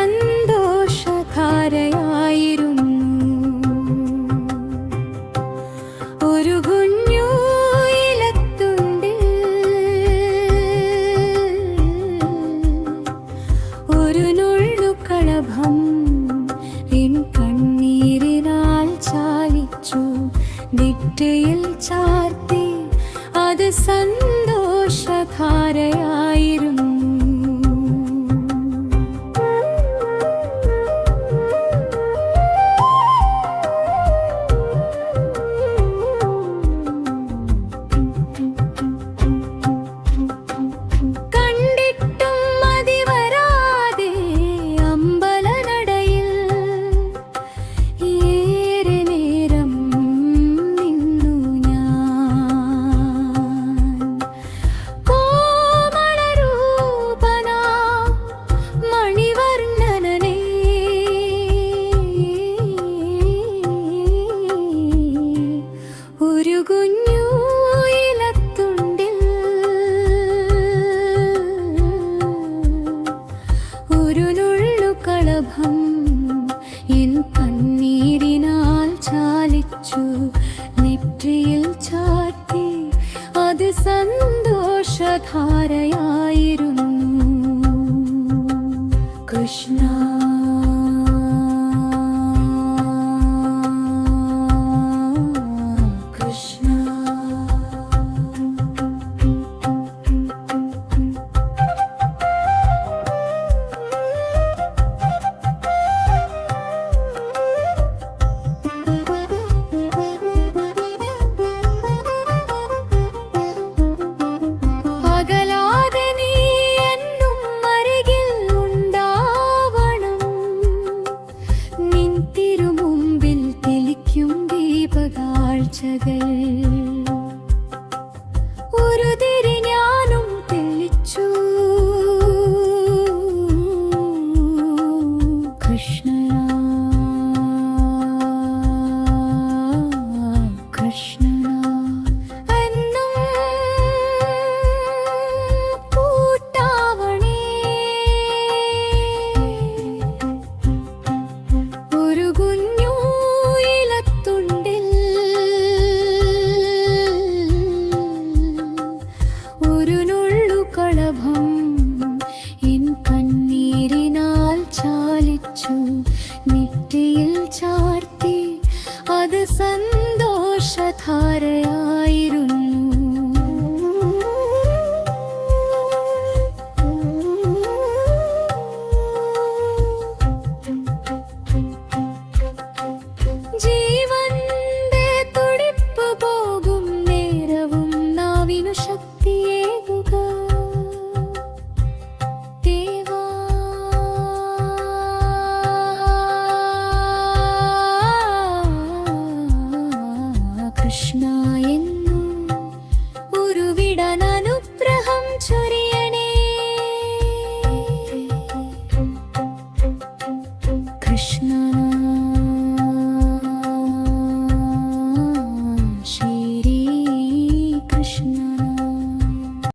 സന്തോഷധാരയായിരുന്നു. ഒരു കുഞ്ഞു ഇലത്തുണ്ടിൽ ഒരു നുള്ളു കളഭം എൻ കണ്ണീരിനാൽ ചാലിച്ചു. നെറ്റിയിൽ ചാർത്തി അത് സന്തോഷധാരയായിരുന്നു. എൻ കണ്ണീരിനാൽ ചാലിച്ചു. നെറ്റിയിൽ ചാർത്തി അത് സന്തോഷധാരയായിരുന്നു. കൃഷ്ണ ഒരു തിരി ഞാനും തെളിച്ചു. കൃഷ്ണ കൃഷ്ണ എന്നും കൂട്ടാവണേ. ഒരു കുഞ്ഞു ഇലത്തുണ്ടിൽ ഒരു നുള്ളു കളഭം എൻ കണ്ണീരിനാൽ ചാലിച്ചു. നെറ്റിയിൽ ചാർത്തി അത് സന്തോഷധാരയായിരുന്നു. ജീവന്റെ തുടിപ്പ് പോകും നേരവും നാവിനു ശക്തിയേകുക. ദേവാ കൃഷ്ണ